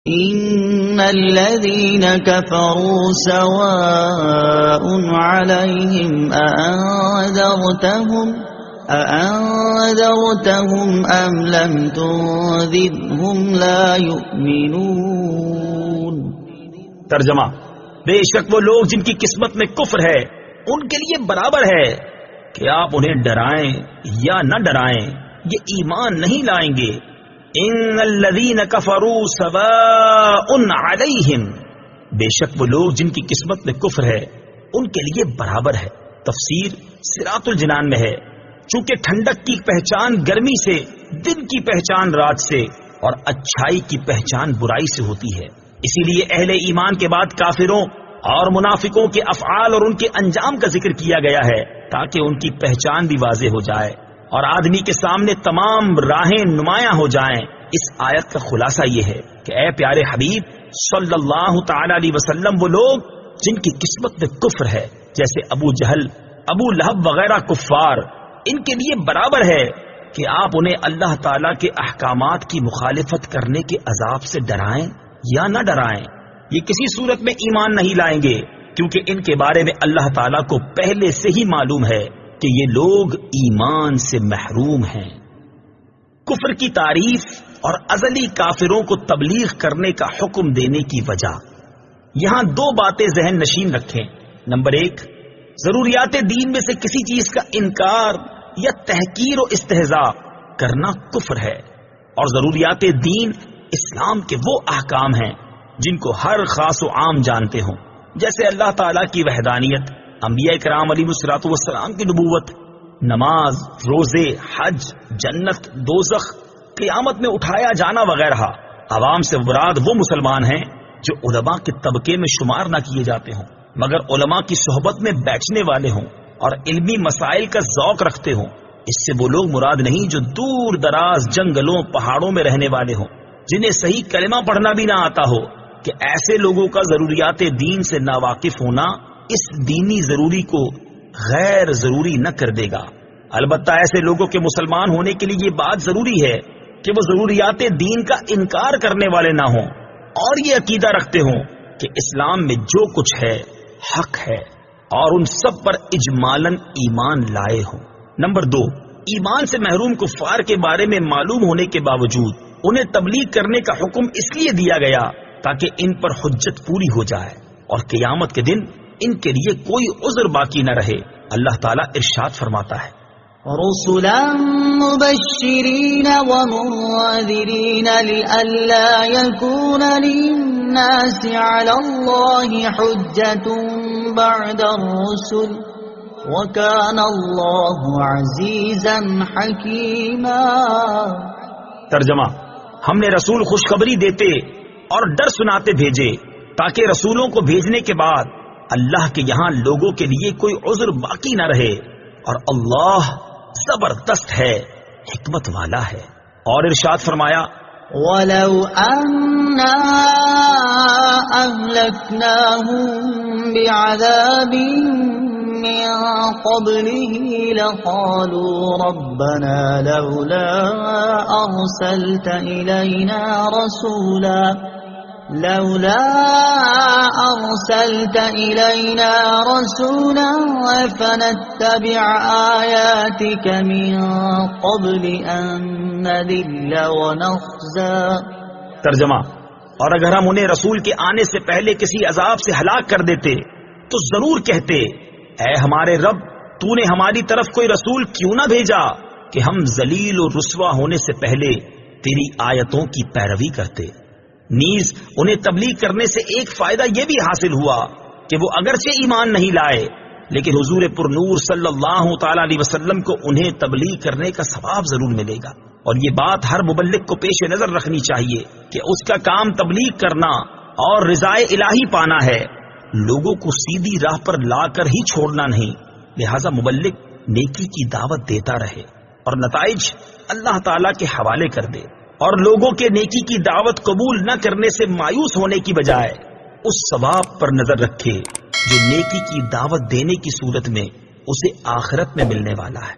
إن الذين كفروا سواء عليهم أأنذرتهم أم لم تنذرهم لا يؤمنون۔ ترجمہ: بے شک وہ لوگ جن کی قسمت میں کفر ہے ان کے لیے برابر ہے کہ آپ انہیں ڈرائیں یا نہ ڈرائیں، یہ ایمان نہیں لائیں گے۔ ان الذین کفروا سواء علیہم، بے شک وہ لوگ جن کی قسمت میں کفر ہے ان کے لیے برابر ہے۔ تفسیر صراط الجنان میں ہے، چونکہ ٹھنڈک کی پہچان گرمی سے، دن کی پہچان رات سے، اور اچھائی کی پہچان برائی سے ہوتی ہے، اسی لیے اہل ایمان کے بعد کافروں اور منافقوں کے افعال اور ان کے انجام کا ذکر کیا گیا ہے تاکہ ان کی پہچان بھی واضح ہو جائے اور آدمی کے سامنے تمام راہیں نمایاں ہو جائیں۔ اس آیت کا خلاصہ یہ ہے کہ اے پیارے حبیب صلی اللہ تعالی علیہ وسلم، وہ لوگ جن کی قسمت میں کفر ہے جیسے ابو جہل، ابو لہب وغیرہ کفار، ان کے لیے برابر ہے کہ آپ انہیں اللہ تعالی کے احکامات کی مخالفت کرنے کے عذاب سے ڈرائیں یا نہ ڈرائیں، یہ کسی صورت میں ایمان نہیں لائیں گے، کیونکہ ان کے بارے میں اللہ تعالیٰ کو پہلے سے ہی معلوم ہے کہ یہ لوگ ایمان سے محروم ہیں۔ کفر کی تعریف اور ازلی کافروں کو تبلیغ کرنے کا حکم دینے کی وجہ، یہاں دو باتیں ذہن نشین رکھیں۔ نمبر 1، ضروریات دین میں سے کسی چیز کا انکار یا تحقیر و استہزاء کرنا کفر ہے، اور ضروریات دین اسلام کے وہ احکام ہیں جن کو ہر خاص و عام جانتے ہوں، جیسے اللہ تعالیٰ کی وحدانیت، انبیاء کرام علیہ الصلوۃ والسلام کی نبوت، نماز، روزے، حج، جنت، دوزخ، قیامت میں اٹھایا جانا وغیرہ۔ عوام سے مراد وہ مسلمان ہیں جو علماء کے طبقے میں شمار نہ کیے جاتے ہوں، مگر علماء کی صحبت میں بیٹھنے والے ہوں اور علمی مسائل کا ذوق رکھتے ہوں۔ اس سے وہ لوگ مراد نہیں جو دور دراز جنگلوں پہاڑوں میں رہنے والے ہوں، جنہیں صحیح کلمہ پڑھنا بھی نہ آتا ہو، کہ ایسے لوگوں کا ضروریات دین سے ناواقف ہونا اس دینی ضروری کو غیر ضروری نہ کر دے گا۔ البتہ ایسے لوگوں کے مسلمان ہونے کے لیے یہ بات ضروری ہے کہ وہ ضروریات دین کا انکار کرنے والے نہ ہوں اور یہ عقیدہ رکھتے ہوں کہ اسلام میں جو کچھ ہے حق ہے، اور ان سب پر اجمالاً ایمان لائے ہوں۔ نمبر 2، ایمان سے محروم کفار کے بارے میں معلوم ہونے کے باوجود انہیں تبلیغ کرنے کا حکم اس لیے دیا گیا تاکہ ان پر حجت پوری ہو جائے اور قیامت کے دن ان کے لیے کوئی عذر باقی نہ رہے۔ اللہ تعالیٰ ارشاد فرماتا ہے، رسلا مبشرین ومنذرین لئلا یکون للناس علی اللہ حجة بعد الرسل وکان اللہ عزیزا حکیما۔ ترجمہ: ہم نے رسول خوشخبری دیتے اور ڈر سناتے بھیجے تاکہ رسولوں کو بھیجنے کے بعد اللہ کے یہاں لوگوں کے لیے کوئی عذر باقی نہ رہے، اور اللہ زبردست ہے، حکمت والا ہے۔ اور ارشاد فرمایا، وَلَوْ أَنَّا أَهْلَكْنَاهُمْ بِعَذَابٍ مِّن قَبْلِهِ لَقَالُوا رَبَّنَا لَوْلَا أَرْسَلْتَ إِلَيْنَا رَسُولًا فَنَتَّبِعَ آيَاتِكَ مِن قَبْلِ أَن نَّذِلَّ وَنَخْزَىٰ۔ ترجمہ: اور اگر ہم انہیں رسول کے آنے سے پہلے کسی عذاب سے ہلاک کر دیتے تو ضرور کہتے، اے ہمارے رب، تو نے ہماری طرف کوئی رسول کیوں نہ بھیجا کہ ہم ذلیل و رسوا ہونے سے پہلے تیری آیتوں کی پیروی کرتے۔ نیز انہیں تبلیغ کرنے سے ایک فائدہ یہ بھی حاصل ہوا کہ وہ اگرچہ ایمان نہیں لائے لیکن حضور پر نور صلی اللہ تعالی علیہ وسلم کو انہیں تبلیغ کرنے کا ثواب ضرور ملے گا۔ اور یہ بات ہر مبلغ کو پیش نظر رکھنی چاہیے کہ اس کا کام تبلیغ کرنا اور رضائے الہی پانا ہے، لوگوں کو سیدھی راہ پر لا کر ہی چھوڑنا نہیں۔ لہذا مبلغ نیکی کی دعوت دیتا رہے اور نتائج اللہ تعالی کے حوالے کر دے، اور لوگوں کے نیکی کی دعوت قبول نہ کرنے سے مایوس ہونے کی بجائے اس ثواب پر نظر رکھے جو نیکی کی دعوت دینے کی صورت میں اسے آخرت میں ملنے والا ہے۔